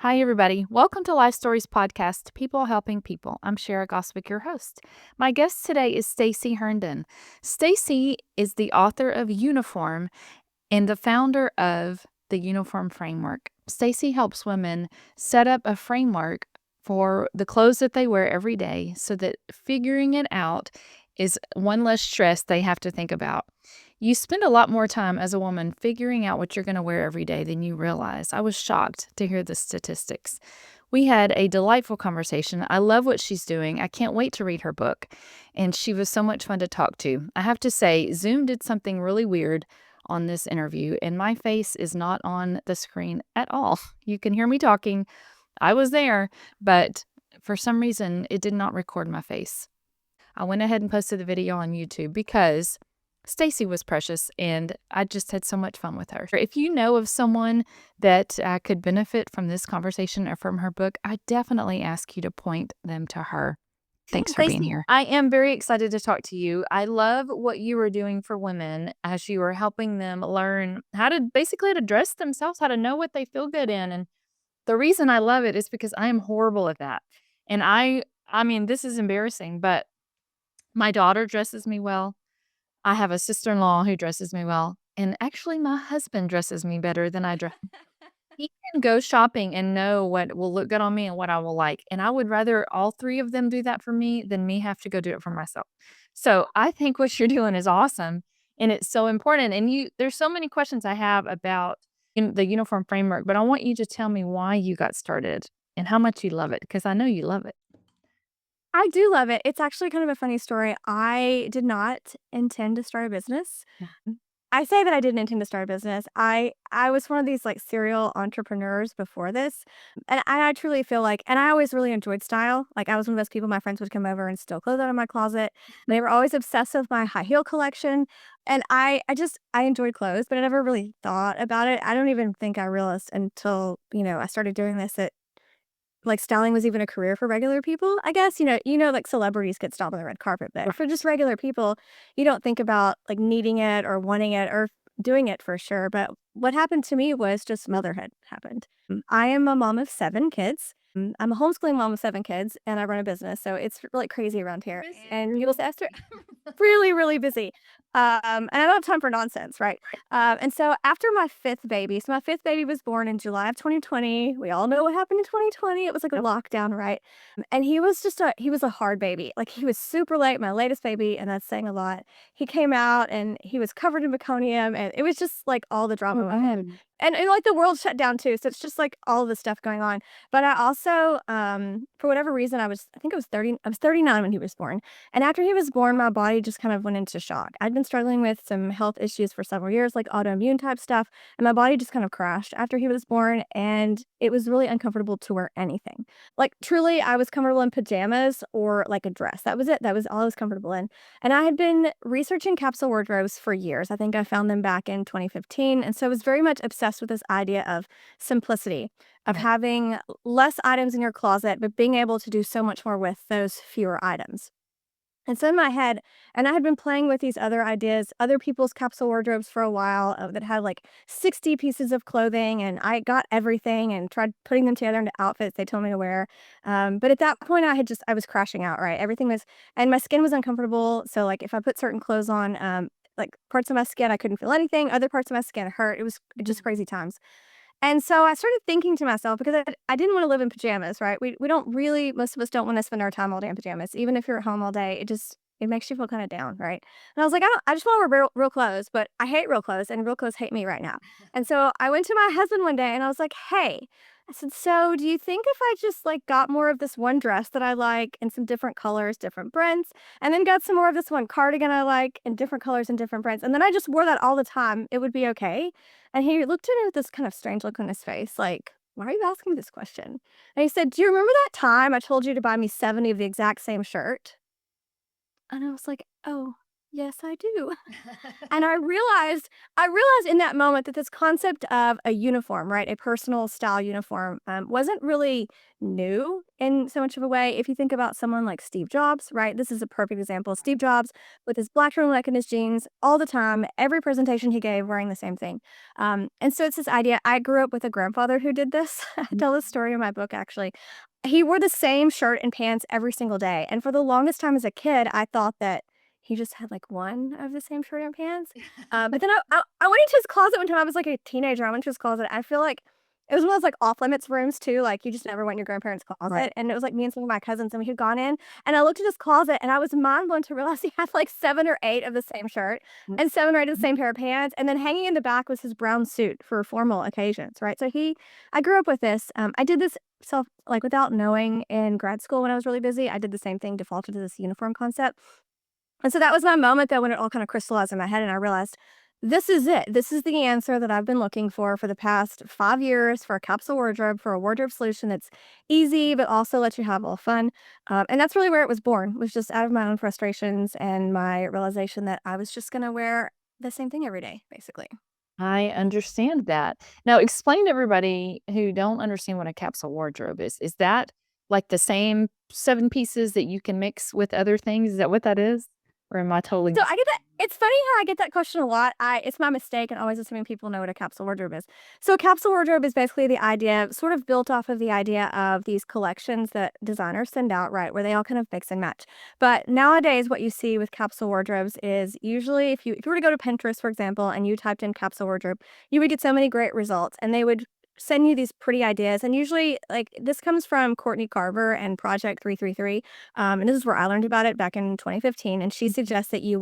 Hi, everybody. Welcome to Life Stories Podcast, People Helping People. I'm Shara Goswick, your host. My guest today is Stacey Herndon. Stacey is the author of Uniform and the founder of the Uniform Framework. Stacey helps women set up a framework for the clothes that they wear every day so that figuring it out is one less stress they have to think about. You spend a lot more time as a woman figuring out what you're going to wear every day than you realize. I was shocked to hear the statistics. We had a delightful conversation. I love what she's doing. I can't wait to read her book. And she was so much fun to talk to. I have to say, Zoom did something really weird on this interview, and my face is not on the screen at all. You can hear me talking. I was there, but for some reason, it did not record my face. I went ahead and posted the video on YouTube because Stacey was precious and I just had so much fun with her. If you know of someone that could benefit from this conversation or from her book, I definitely ask you to point them to her. Thanks for being here. I am very excited to talk to you. I love what you are doing for women as you are helping them learn how to basically how to dress themselves, how to know what they feel good in. And the reason I love it is because I am horrible at that. And I mean, this is embarrassing, but my daughter dresses me well. I have a sister-in-law who dresses me well, and actually my husband dresses me better than I dress. He can go shopping and know what will look good on me and what I will like, and I would rather all 3 of them do that for me than me have to go do it for myself. So, I think what you're doing is awesome, and it's so important, and there's so many questions I have about the uniform framework, but I want you to tell me why you got started and how much you love it, because I know you love it. I do love it. It's actually kind of a funny story. I did not intend to start a business. I say that I didn't intend to start a business. I was one of these like serial entrepreneurs before this. And I truly feel like and I always really enjoyed style. Like I was one of those people my friends would come over and steal clothes out of my closet. They were always obsessed with my high heel collection. And I enjoyed clothes, but I never really thought about it. I don't even think I realized until, I started doing this that like, styling was even a career for regular people, I guess, like, celebrities get styled on the red carpet, but for just regular people, you don't think about, like, needing it or wanting it or doing it for sure, but what happened to me was just motherhood happened. I am a mom of 7 kids. I'm a homeschooling mom of 7 kids, and I run a business, so it's really crazy around here, and people say, "Esther" really, really busy, and I don't have time for nonsense, right? And so after my 5th baby so my 5th baby was born in July of 2020. We all know what happened in 2020. It was like a lockdown, right? And he was a hard baby. Like, he was super late, my latest baby, and that's saying a lot. He came out, and he was covered in meconium, and it was just, like, all the drama with him. And, like, the world shut down too, so it's just, like, all the stuff going on. But I also, for whatever reason, I think I was 39 when he was born. And after he was born, my body just kind of went into shock. I'd been struggling with some health issues for several years, like autoimmune type stuff, and my body just kind of crashed after he was born, and it was really uncomfortable to wear anything. Like, truly, I was comfortable in pajamas or like a dress. That was it. That was all I was comfortable in. And I had been researching capsule wardrobes for years. I think I found them back in 2015. And so I was very much obsessed with this idea of simplicity, of Right. having less items in your closet, but being able to do so much more with those fewer items. And so in my head and I had been playing with these other ideas, other people's capsule wardrobes for a while, that had, like, 60 pieces of clothing, and I got everything and tried putting them together into outfits they told me to wear. But at that point, I was crashing out, right? Everything was and my skin was uncomfortable, so, like, if I put certain clothes on, like, parts of my skin, I couldn't feel anything, other parts of my skin hurt. It was just crazy times. And so I started thinking to myself because I didn't wanna live in pajamas, right? We don't really most of us don't wanna spend our time all day in pajamas. Even if you're at home all day, it makes you feel kinda down, right? And I was like, I just wanna wear real clothes," but I hate real clothes, and real clothes hate me right now. And so I went to my husband one day, and I was like, "Hey," I said, "So, do you think if I just, like, got more of this one dress that I like in some different colors, different prints, and then got some more of this one cardigan I like in different colors and different prints, and then I just wore that all the time, it would be okay?" And he looked at me with this kind of strange look on his face, like, "Why are you asking me this question?" And he said, "Do you remember that time I told you to buy me 70 of the exact same shirt?" And I was like, "Oh." Yes, I do. And I realized in that moment that this concept of a uniform, right, a personal style uniform, wasn't really new in so much of a way. If you think about someone like Steve Jobs, right, this is a perfect example. Steve Jobs with his black turtleneck and his jeans all the time, every presentation he gave wearing the same thing. And so it's this idea. I grew up with a grandfather who did this. I tell this story in my book, actually. He wore the same shirt and pants every single day. And for the longest time as a kid, I thought that he just had, like, one of the same shirt and pants. But then I went into his closet one time. I was, like, a teenager. I went to his closet. I feel like it was one of those, like, off-limits rooms too, like, you just never went in your grandparents' Right. closet, and it was, like, me and some of my cousins, and we had gone in, and I looked at his closet, and I was mind blown to realize he had, like, 7 or 8 of the same shirt and 7 or 8 of the same pair of pants, and then hanging in the back was his brown suit for formal occasions, right? So he I grew up with this. I did this like, without knowing in grad school when I was really busy. I did the same thing, defaulted to this uniform concept. And so that was my moment that when it all kind of crystallized in my head and I realized this is it. This is the answer that I've been looking for the past 5 years for a capsule wardrobe, for a wardrobe solution that's easy, but also lets you have a little fun. And that's really where it was born, was just out of my own frustrations and my realization that I was just going to wear the same thing every day, basically. I understand that. Now explain to everybody who don't understand what a capsule wardrobe is. Is that like the same 7 pieces that you can mix with other things? Is that what that is? Or am I totally So I get that. It's funny how I get that question a lot. It's my mistake and always assuming people know what a capsule wardrobe is. So a capsule wardrobe is basically the idea, sort of built off of the idea of these collections that designers send out, right, where they all kind of mix and match. But nowadays, what you see with capsule wardrobes is usually if you were to go to Pinterest, for example, and you typed in capsule wardrobe, you would get so many great results, and they would send you these pretty ideas. And usually, like this comes from Courtney Carver and Project 333. And this is where I learned about it back in 2015. And she suggests that you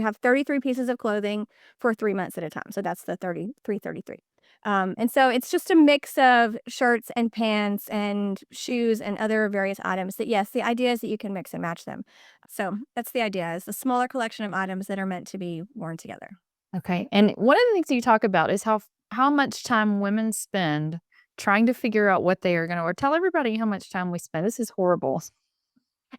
have 33 pieces of clothing for 3 months at a time. So that's the 3333. And so it's just a mix of shirts and pants and shoes and other various items that, yes, the idea is that you can mix and match them. So that's the idea, is a smaller collection of items that are meant to be worn together. okay. And one of the things you talk about is how much time women spend trying to figure out what they are gonna or tell everybody how much time we spend. This is horrible.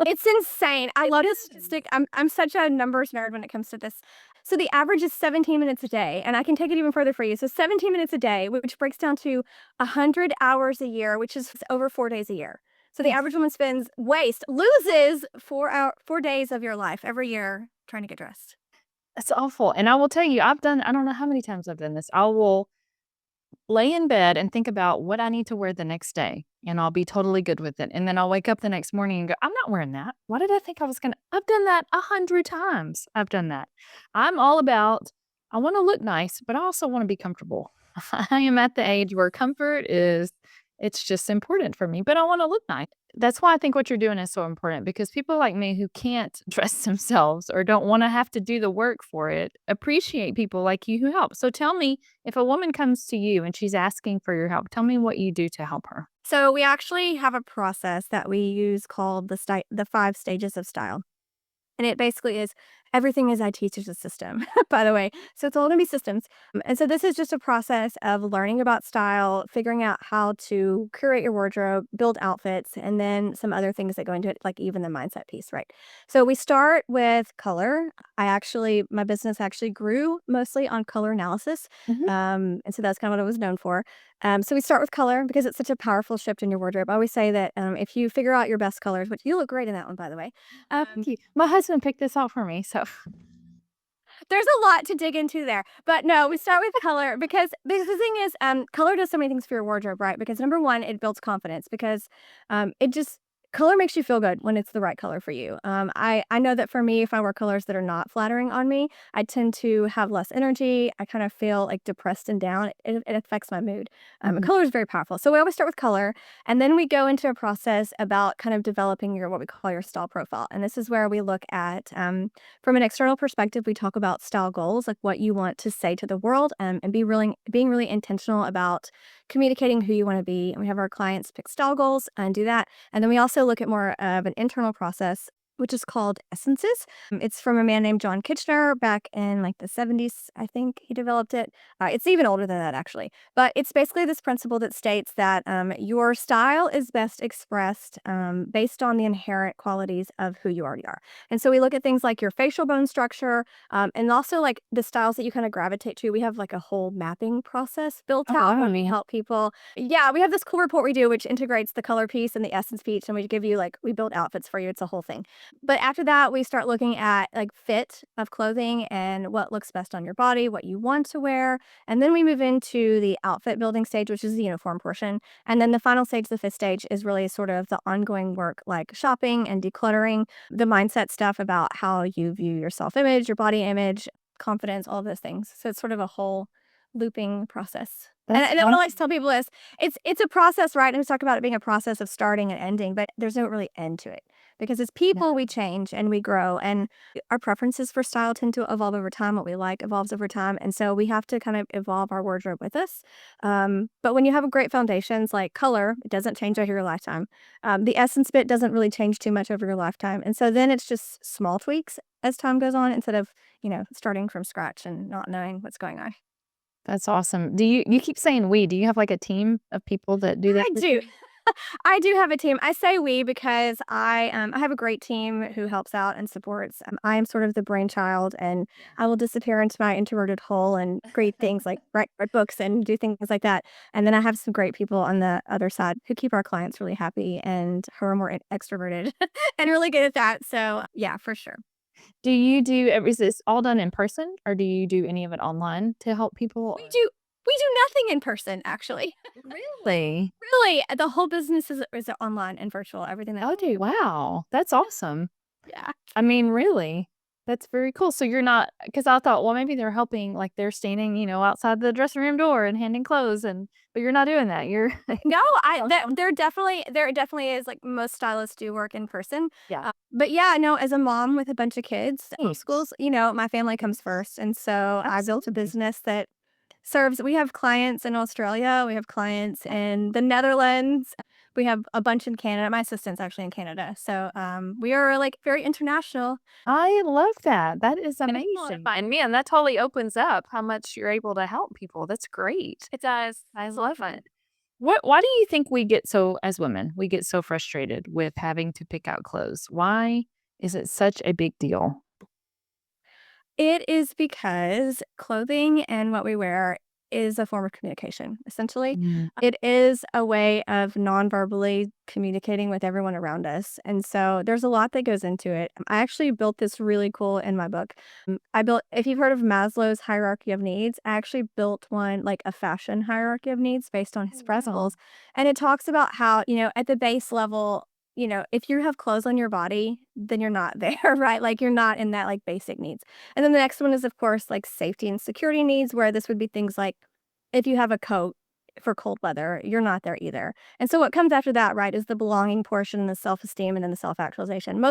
It's insane. I It love this is. statistic. I'm such a numbers nerd when it comes to this. So the average is 17 minutes a day, and I can take it even further for you. So 17 minutes a day, which breaks down to 100 hours a year, which is over 4 days a year. So the Yes. average woman loses 4 days of your life every year trying to get dressed. That's awful. And I will tell you, I don't know how many times I've done this. I will lay in bed and think about what I need to wear the next day, and I'll be totally good with it. And then I'll wake up the next morning and go, I'm not wearing that. Why did I think I was gonna? I've done that 100 times. I've done that. I'm all about, I want to look nice, but I also want to be comfortable. I am at the age where comfort is, it's just important for me, but I want to look nice. That's why I think what you're doing is so important because people like me who can't dress themselves or don't want to have to do the work for it appreciate people like you who help. So tell me, if a woman comes to you and she's asking for your help, tell me what you do to help her. So we actually have a process that we use called the 5 stages of style. And it basically is everything is I teach is a system, by the way. So it's all gonna be systems. And so this is just a process of learning about style, figuring out how to curate your wardrobe, build outfits, and then some other things that go into it, like even the mindset piece, right? So we start with color. My business actually grew mostly on color analysis. Mhm. And so that's kind of what I was known for. So we start with color because it's such a powerful shift in your wardrobe. I always say that if you figure out your best colors, which you look great in that one, by the way. Thank you. My husband picked this out for me, so There's a lot to dig into there. But no, we start with color because the thing is, color does so many things for your wardrobe, right? Because number one, it builds confidence because it just color makes you feel good when it's the right color for you. I know that for me, if I wear colors that are not flattering on me, I tend to have less energy. I kind of feel like depressed and down. It affects my mood. And Mhm. color is very powerful. So we always start with color, and then we go into a process about kind of developing your what we call your style profile. And this is where we look at from an external perspective, we talk about style goals, like what you want to say to the world, and being really intentional about communicating who you want to be. And we have our clients pick style goals and do that. And then we also look at more of an internal process which is called Essences. It's from a man named John Kitchener back in like the 70s, I think he developed it. It's even older than that, actually. But it's basically this principle that states that your style is best expressed based on the inherent qualities of who you already are. And so we look at things like your facial bone structure and also like the styles that you kind of gravitate to. We have like a whole mapping process built Oh, out wow. where we help people. Yeah, we have this cool report we do, which integrates the color piece and the essence piece. And we give you like, we build outfits for you. It's a whole thing. But after that, we start looking at like fit of clothing and what looks best on your body, what you want to wear. And then we move into the outfit building stage, which is the uniform portion. And then the final stage, the fifth stage, is really sort of the ongoing work like shopping and decluttering, the mindset stuff about how you view your self image, your body image, confidence, all of those things. So it's sort of a whole looping process. And, That's and what I like to tell people is it's a process, right? And we talk about it being a process of starting and ending, but there's no really end to it because as people we change and we grow, and our preferences for style tend to evolve over time. What we like evolves over time, and so we have to kind of evolve our wardrobe with us. But when you have great foundations like color, it doesn't change over your lifetime. The essence bit doesn't really change too much over your lifetime, and so then it's just small tweaks as time goes on instead of starting from scratch and not knowing what's going on. That's awesome. You keep saying "we." Do you have, like, a team of people that do that I with do. you? I do have a team. I say we because I have a great team who helps out and supports. I am sort of the brainchild, and I will disappear into my introverted hole and create things like write books and do things like that. And then I have some great people on the other side who keep our clients really happy and who are more extroverted and really good at that. So yeah, for sure. Do you do is this all done in person, or do you do any of it online to help people, We or do we do nothing in person actually. Really? Really, the whole business is online and virtual. Everything that we Oh, do. wow. That's awesome. Yeah. I mean, really? That's very cool. So you're not, because I thought, well, maybe they're helping, like, they're standing, outside the dressing room door and handing clothes, but you're not doing that. You're No, I That's there awesome. there definitely is, like, most stylists do work in person, Yeah. but yeah, no, as a mom with a bunch of kids, Thanks. schools, my family comes first, and so I built a Absolutely. business that serves we have clients in Australia, we have clients in the Netherlands, we have a bunch in Canada. My assistant's actually in Canada, so, we are, like, very international. I love that. That is And it's a lot of amazing. fun. And man, that totally opens up how much you're able to help people. That's great. It does. I It's a lot of love fun. it. Why do you think we get so, as women, we get so frustrated with having to pick out clothes? Why is it such a big deal? It is because clothing and what we wear is a form of communication, essentially. Mm. It is a way of non-verbally communicating with everyone around us, and so there's a lot that goes into it. I actually built this really cool in my book. I built if you've heard of Maslow's hierarchy of needs, I actually built one, like a fashion hierarchy of needs based on his Oh, wow. principles, and it talks about how, at the base level, if you have clothes on your body, then you're not there, right? Like, you're not in that, like, basic needs. And then the next one is, of course, like safety and security needs, where this would be things like if you have a coat for cold weather, you're not there either. And so what comes after that, right, is the belonging portion, the self esteem, and then the self actualization.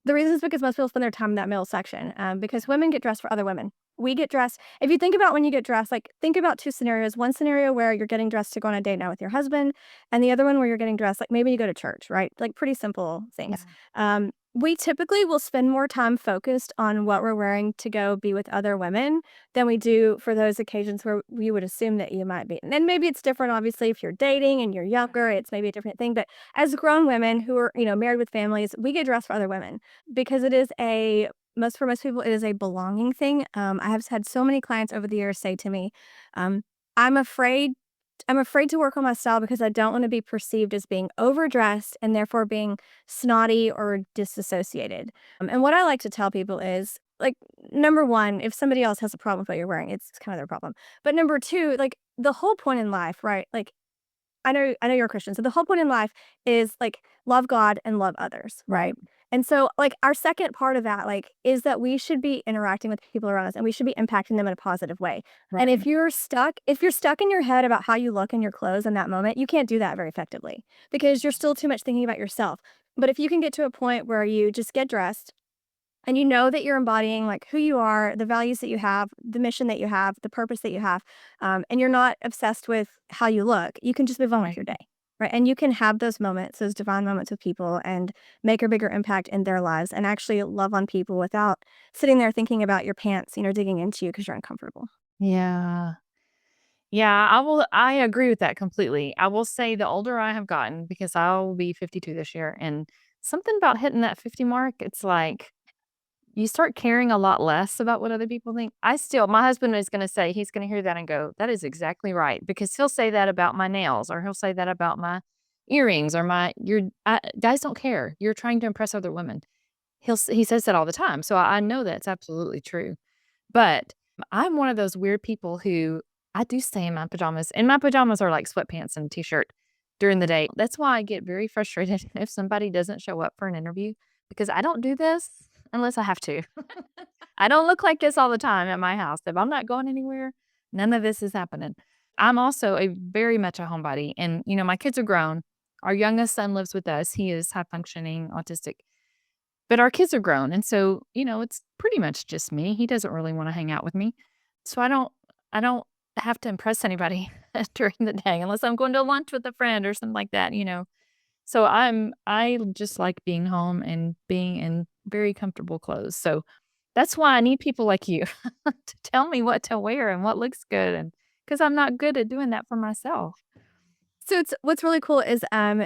The reason is because most people spend their time in that middle section because women get dressed for other women. We get dressed. If you think about when you get dressed, like think about two scenarios. One scenario where you're getting dressed to go on a date now with your husband, and the other one where you're getting dressed, like maybe you go to church, right? Like pretty simple Yeah. things. We typically will spend more time focused on what we're wearing to go be with other women than we do for those occasions where we would assume that you might be. And then maybe it's different, obviously, if you're dating and you're younger, it's maybe a different thing. But as grown women who are, married with families, we get dressed for other women because it is for most people, it is a belonging thing. I have had so many clients over the years say to me, um, I'm afraid I'm afraid to work on my style because I don't wanna be perceived as being overdressed and therefore being snotty or disassociated. And what I like to tell people is, like, number 1, if somebody else has a problem with what you're wearing, it's kind of their problem. But number 2, like, the whole point in life, right? Like, I know you're a Christian, so the whole point in life is, like, love God and love others, Right. right? And so, like, our second part of that, like, is that we should be interacting with people around us, and we should be impacting them in a positive way. And Right. if you're stuck in your head about how you look in your clothes in that moment, you can't do that very effectively because you're still too much thinking about yourself. But if you can get to a point where you just get dressed and you know that you're embodying, like, who you are, the values that you have, the mission that you have, the purpose that you have, and you're not obsessed with how you look, you can just move on with Right. your day. right? And you can have those moments, those divine moments with people and make a bigger impact in their lives and actually love on people without sitting there thinking about your pants, digging into you because you're uncomfortable. Yeah. Yeah, I agree with that completely. I will say the older I have gotten, because I'll be 52 this year, and something about hitting that 50 mark, it's like you start caring a lot less about what other people think. My husband is gonna say, he's gonna hear that and go, "That is exactly right," because he'll say that about my nails, or he'll say that about my earrings, or guys don't care. You're trying to impress other women. He says that all the time, so I know that's absolutely true. But I'm one of those weird people who I do stay in my pajamas, and my pajamas are like sweatpants and t-shirt during the day. That's why I get very frustrated if somebody doesn't show up for an interview, because I don't do this unless I have to. I don't look like this all the time at my house. If I'm not going anywhere, none of this is happening. I'm also a very much a homebody, and, my kids are grown. Our youngest son lives with us. He is high functioning autistic, but our kids are grown, and so, it's pretty much just me. He doesn't really wanna hang out with me. So I don't have to impress anybody during the day unless I'm going to lunch with a friend or something like that. So I just like being home and being in very comfortable clothes. So that's why I need people like you to tell me what to wear and what looks good, and because 'cause I'm not good at doing that for myself. So it's what's really cool is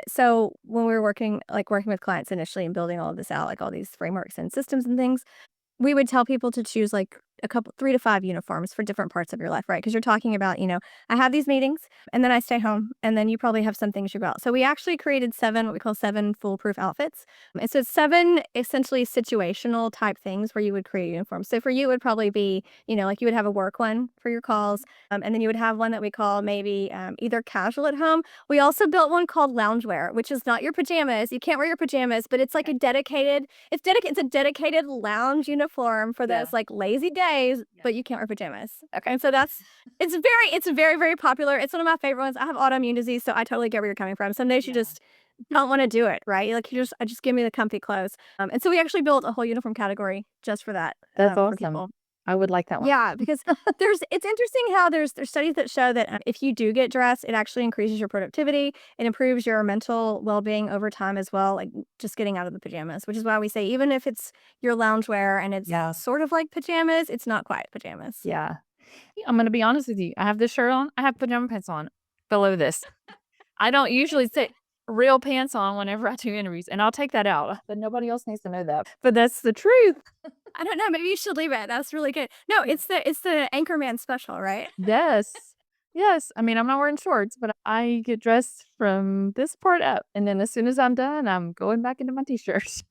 so when we were working with clients initially and building all of this out, like all these frameworks and systems and things, we would tell people to choose, like, a couple 3 to 5 uniforms for different parts of your life, right? Because 'Cause you're talking about, I have these meetings, and then I stay home, and then you probably have some things you go out. So we actually created 7 what we call 7 foolproof outfits. And so it's 7 essentially situational type things where you would create uniforms. So for you, it would probably be, like, you would have a work one for your calls, and then you would have one that we call maybe, either casual at home. We also built one called loungewear, which is not your pajamas. You can't wear your pajamas, but it's like a dedicated it's a dedicated lounge uniform for Yeah. those, like, lazy days, Yeah. but you can't wear pajamas. Okay. And so it's very, very popular. It's one of my favorite ones. I have autoimmune disease, so I totally get where you're coming from. Some days you Yeah. just don't wanna do it, right? Like, just give me the comfy clothes. And so we actually built a whole uniform category just for that, That's for awesome. people. I would like that one. Yeah, because it's interesting how there's studies that show that, if you do get dressed, it actually increases your productivity, it improves your mental well-being over time as well, like, just getting out of the pajamas, which is why we say even if it's your loungewear and it's Yeah. sort of like pajamas, it's not quite pajamas. Yeah. Yeah, I'm gonna be honest with you. I have this shirt on, I have pajama pants on below this. I don't usually say real pants on whenever I do interviews, and I'll take that out, but nobody else needs to know that. But that's the truth. I don't know, maybe you should leave it, that's really good. No, Yeah. it's the Anchorman special, right? Yes. Yes. I mean, I'm not wearing shorts, but I get dressed from this part up, and then as soon as I'm done, I'm going back into my t-shirts.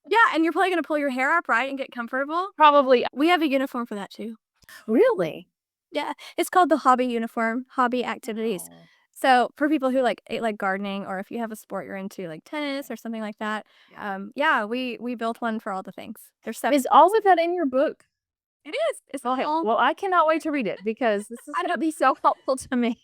Yeah, and you're probably gonna pull your hair up, right, and get comfortable? Probably. We have a uniform for that too. Really? Yeah, it's called the hobby uniform, hobby activities. Wow. So, for people who like gardening or if you have a sport you're into, like tennis or something like that, Yeah. yeah, we built one for all the things. There's 7 Is all of that in your book? It is, it's Okay, all well, I cannot wait to read it because this is I gonna don't be so helpful to me.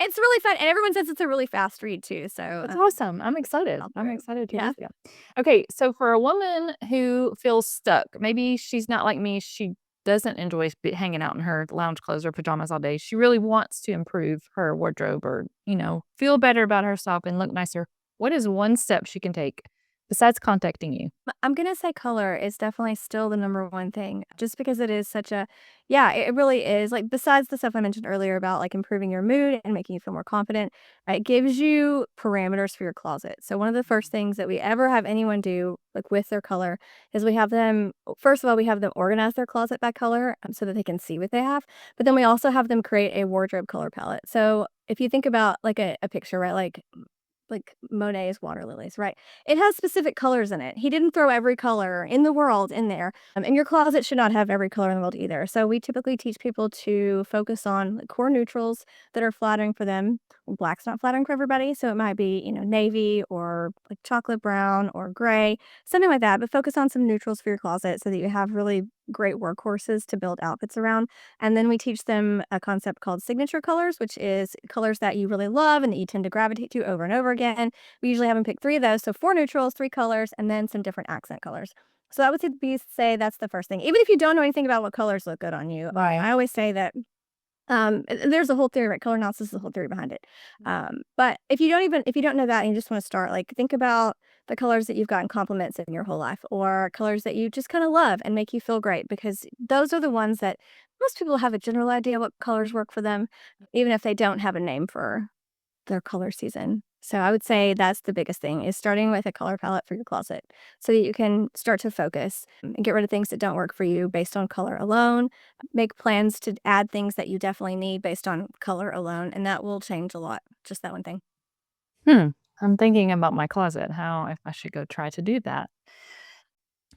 it's really fun, and everyone says it's a really fast read too, so, That's awesome. I'm get excited. all I'm through. excited to Yeah. read it. Okay, so for a woman who feels stuck, maybe she's not like me, she doesn't enjoy hanging out in her lounge clothes or pajamas all day. She really wants to improve her wardrobe, or, feel better about herself and look nicer. What is one step she can take besides contacting you? I'm gonna say color is definitely still the number one thing, just because it is such a yeah, it really is. Like, besides the stuff I mentioned earlier about, like, improving your mood and making you feel more confident, it gives you parameters for your closet. So one of the first things that we ever have anyone do, like, with their color is we have them first of all, we have them organize their closet by color, so that they can see what they have, but then we also have them create a wardrobe color palette. So if you think about, like, a picture, right, like Monet's water lilies, right? It has specific colors in it. He didn't throw every color in the world in there. And your closet should not have every color in the world either. So we typically teach people to focus on like, core neutrals that are flattering for them. Black's not flattering for everybody, so it might be, navy or like chocolate brown or gray, something like that. But focus on some neutrals for your closet so that you have really great workhorses to build outfits around. And then we teach them a concept called signature colors, which is colors that you really love and that you tend to gravitate to over and over again. We usually have them pick 3 of those, so 4 neutrals, 3 colors, and then some different accent colors. So I would say that's the first thing. Even if you don't know anything about what colors look good on you, Right. I always say that There's a whole theory, right? Color analysis is a whole theory behind it. But if you don't know that and you just want to start, like think about the colors that you've gotten compliments in your whole life, or colors that you just kind of love and make you feel great, because those are the ones that most people have a general idea what colors work for them, even if they don't have a name for their color season. So I would say that's the biggest thing, is starting with a color palette for your closet so that you can start to focus and get rid of things that don't work for you based on color alone. Make plans to add things that you definitely need based on color alone, and that will change a lot. Just that one thing. Hmm. I'm thinking about my closet, how if I should go try to do that.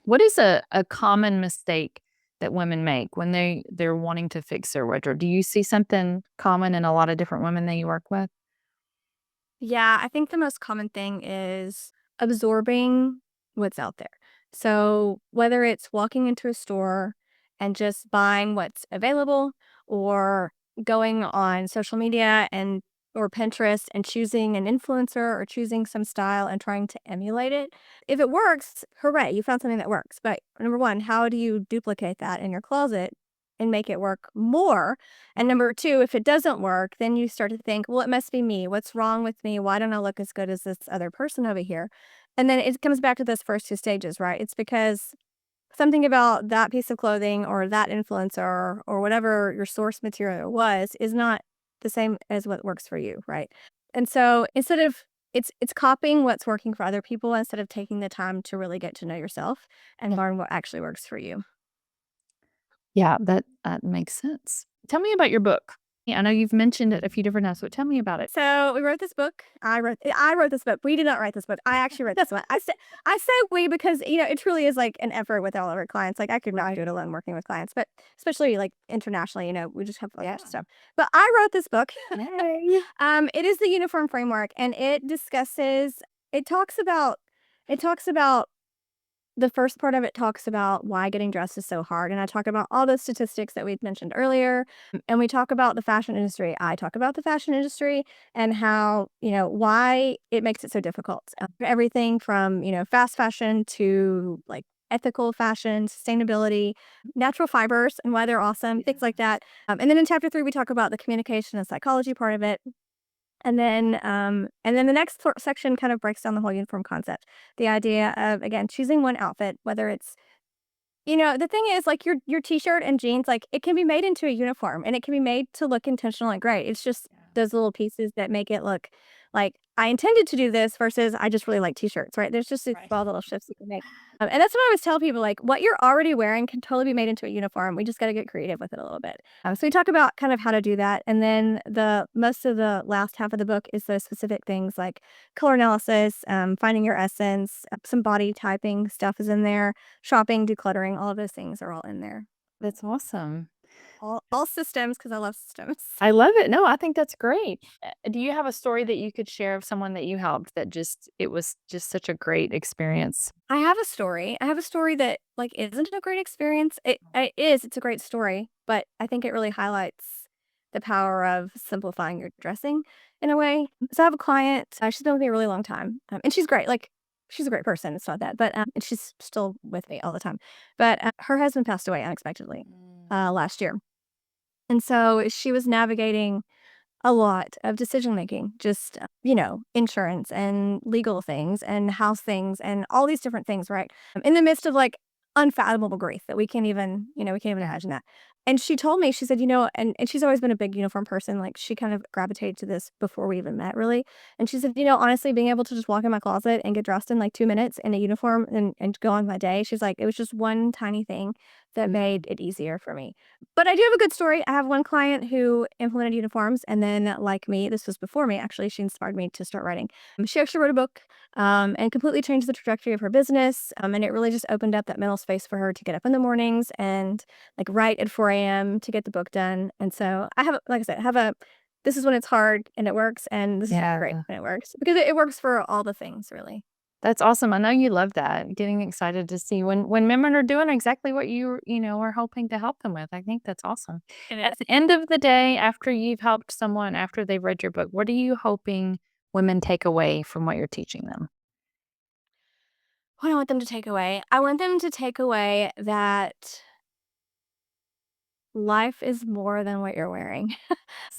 What is a common mistake that women make when they're wanting to fix their wardrobe? Do you see something common in a lot of different women that you work with? Yeah, I think the most common thing is absorbing what's out there. So, whether it's walking into a store and just buying what's available, or going on social media and or Pinterest and choosing an influencer or choosing some style and trying to emulate it. If it works, hooray, you found something that works. But number one, how do you duplicate that in your closet and make it work more? And number 2, if it doesn't work, then you start to think, "Well, it must be me. What's wrong with me? Why don't I look as good as this other person over here?" And then it comes back to those first 2 stages, right? It's because something about that piece of clothing or that influencer or whatever your source material was is not the same as what works for you, right? And so instead of it's copying what's working for other people instead of taking the time to really get to know yourself and learn what actually works for you. Yeah, that makes sense. Tell me about your book. Yeah, I know you've mentioned it a few different times, so tell me about it. So we wrote this book. I wrote this book. We did not write this book. I actually wrote this one. I said we because it truly is like an effort with all of our clients. Like I could not do it alone working with clients, but especially like internationally, we just have like stuff. But I wrote this book. Yay. It is the uniform framework, and it talks about it talks about the first part of it talks about why getting dressed is so hard, and I talk about all the statistics that we'd mentioned earlier, and we talk about the fashion industry. I talk about the fashion industry and how, why it makes it so difficult. Everything from, fast fashion to, like, ethical fashion, sustainability, natural fibers and why they're awesome, things like that. And then in chapter 3, we talk about the communication and psychology part of it. And then the next section kind of breaks down the whole uniform concept. The idea of, again, choosing one outfit, whether it's, the thing is, like, your t-shirt and jeans, like, it can be made into a uniform and it can be made to look intentional and great. It's just those little pieces that make it look like I intended to do this versus I just really like t-shirts, right? There's just these Right. small little shifts you can make. And that's what I always tell people, like, what you're already wearing can totally be made into a uniform. We just got to get creative with it a little bit. So we talk about kind of how to do that. And then the most of the last half of the book is the specific things like color analysis, finding your essence, some body typing stuff is in there, shopping, decluttering, all of those things are all in there. That's awesome. All systems, because I love systems. I love it. No, I think that's great. Do you have a story that you could share of someone that you helped that just it was just such a great experience? I have a story. I have a story that, like, isn't a great experience. It is. It's a great story, but I think it really highlights the power of simplifying your dressing in a way. So I have a client. She's been with me a really long time, and she's great. Like, she's a great person. It's not that, but and she's still with me all the time. But her husband passed away unexpectedly last year, and so she was navigating a lot of decision making, just, insurance and legal things and house things and all these different things, right? In the midst of like unfathomable grief that we can't even imagine that. And she told me, she said, and she's always been a big uniform person. Like she kind of gravitated to this before we even met, really. And she said, honestly, being able to just walk in my closet and get dressed in like 2 minutes in a uniform and go on my day, she's like, it was just one tiny thing that made it easier for me. But I do have a good story. I have one client who implemented uniforms, and then, like me, this was before me, actually, she inspired me to start writing. She actually wrote a book and completely changed the trajectory of her business. And it really just opened up that mental space for her to get up in the mornings and like write at 4 a.m. to get the book done. And so like I said, this is when it's hard and it works, and this is great Yeah. when it works because it works for all the things, really. That's awesome. I know you love that. Getting excited to see when women are doing exactly what are hoping to help them with. I think that's awesome. It is. At the end of the day, after you've helped someone, after they've read your book, what are you hoping women take away from what you're teaching them? What do I want them to take away? I want them to take away that life is more than what you're wearing.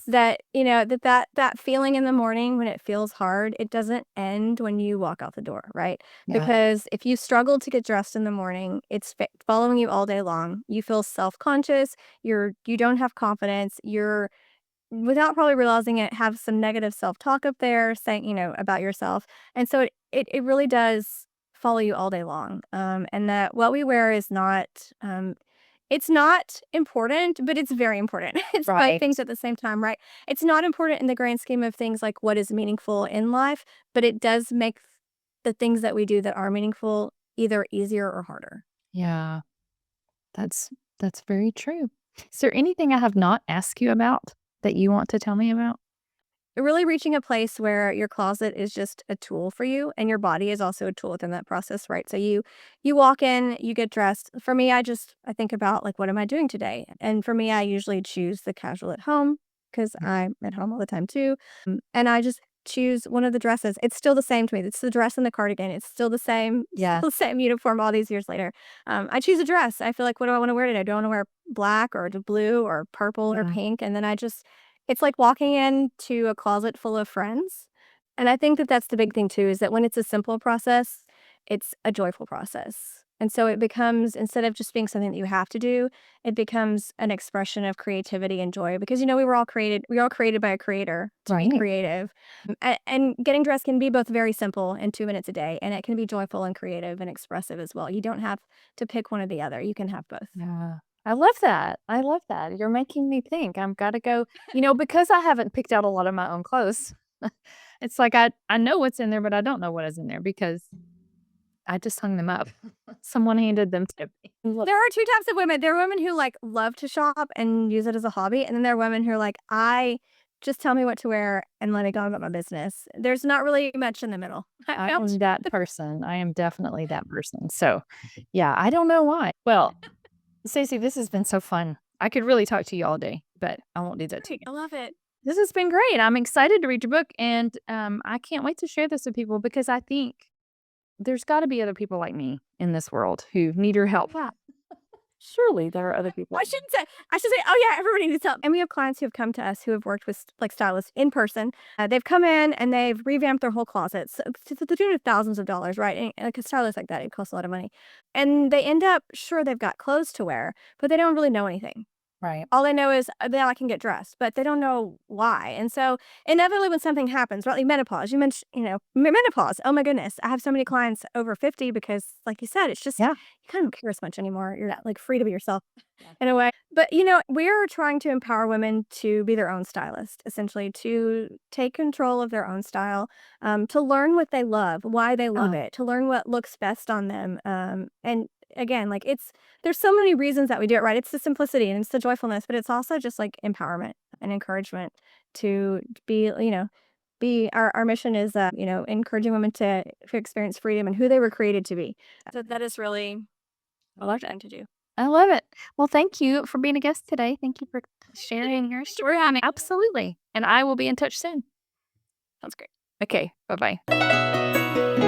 That, that feeling in the morning when it feels hard, it doesn't end when you walk out the door, right? Yeah. Because if you struggle to get dressed in the morning, it's following you all day long. You feel self-conscious, you don't have confidence, you're without probably realizing it, have some negative self-talk up there saying, about yourself. And so it really does follow you all day long. And that what we wear is not it's not important, but it's very important. It's both Right. things at the same time, right? It's not important in the grand scheme of things like what is meaningful in life, but it does make the things that we do that are meaningful either easier or harder. Yeah. That's that's very true. Is there anything I have not asked you about that you want to tell me about? Really reaching a place where your closet is just a tool for you and your body is also a tool within that process, right? So you walk in, you get dressed. For me, I think about like what am I doing today? And for me, I usually choose the casual at home because I'm at home all the time too. And I just choose one of the dresses. It's still the same to me. It's the dress and the cardigan. It's still the same, Yeah. still the same uniform all these years later. I choose a dress. I feel like what do I want to wear today? Do I want to wear black or blue or purple or Yeah. pink? And then it's like walking into a closet full of friends, and I think that that's the big thing too, is that when it's a simple process, it's a joyful process, and so it becomes instead of just being something that you have to do, it becomes an expression of creativity and joy because, we were all created by a creator to be Right. creative, and getting dressed can be both very simple in 2 minutes a day, and it can be joyful and creative and expressive as well. You don't have to pick one or the other, you can have both. Yeah. I love that. I love that. You're making me think. I've gotta go because I haven't picked out a lot of my own clothes. It's like I know what's in there, but I don't know what is in there because I just hung them up. Someone handed them to me. Look. There are 2 types of women. There are women who, like, love to shop and use it as a hobby, and then there are women who are like, "I just tell me what to wear and let it go about my business." There's not really much in the middle. I I found. am that person. I am definitely that person. So, yeah, I don't know why. Well, Stacey, this has been so fun. I could really talk to you all day, but I won't do that to Great, you. I love it. This has been great. I'm excited to read your book, and I can't wait to share this with people because I think there's got to be other people like me in this world who need your help. Yeah. Surely there are other Well, people. I should say, "Oh, yeah, everybody needs help." And we have clients who have come to us who have worked with, like, stylists in person. They've come in and they've revamped their whole closets to the tune of thousands of dollars, right? And, like, a stylist like that, it costs a lot of money. And they end up sure, they've got clothes to wear, but they don't really know anything. Right. All they know is, "Now I can get dressed," but they don't know why, and so, inevitably, when something happens, right, like menopause, you mentioned, menopause, oh my goodness, I have so many clients over 50 because, like you said, it's just Yeah. you kind of don't care as much anymore, you're, like, free to be yourself Yeah. in a way, but, we're trying to empower women to be their own stylist, essentially, to take control of their own style, to learn what they love, why they love Oh, it, to learn what looks best on them, and again, like, there's so many reasons that we do it, right? It's the simplicity and it's the joyfulness, but it's also just like empowerment and encouragement to be, our mission is, encouraging women to experience freedom and who they were created to be. So that is really what I'm trying to do. I love it. Well, thank you for being a guest today. Thank you for sharing your story. Absolutely. And I will be in touch soon. Sounds great. Okay. Bye bye.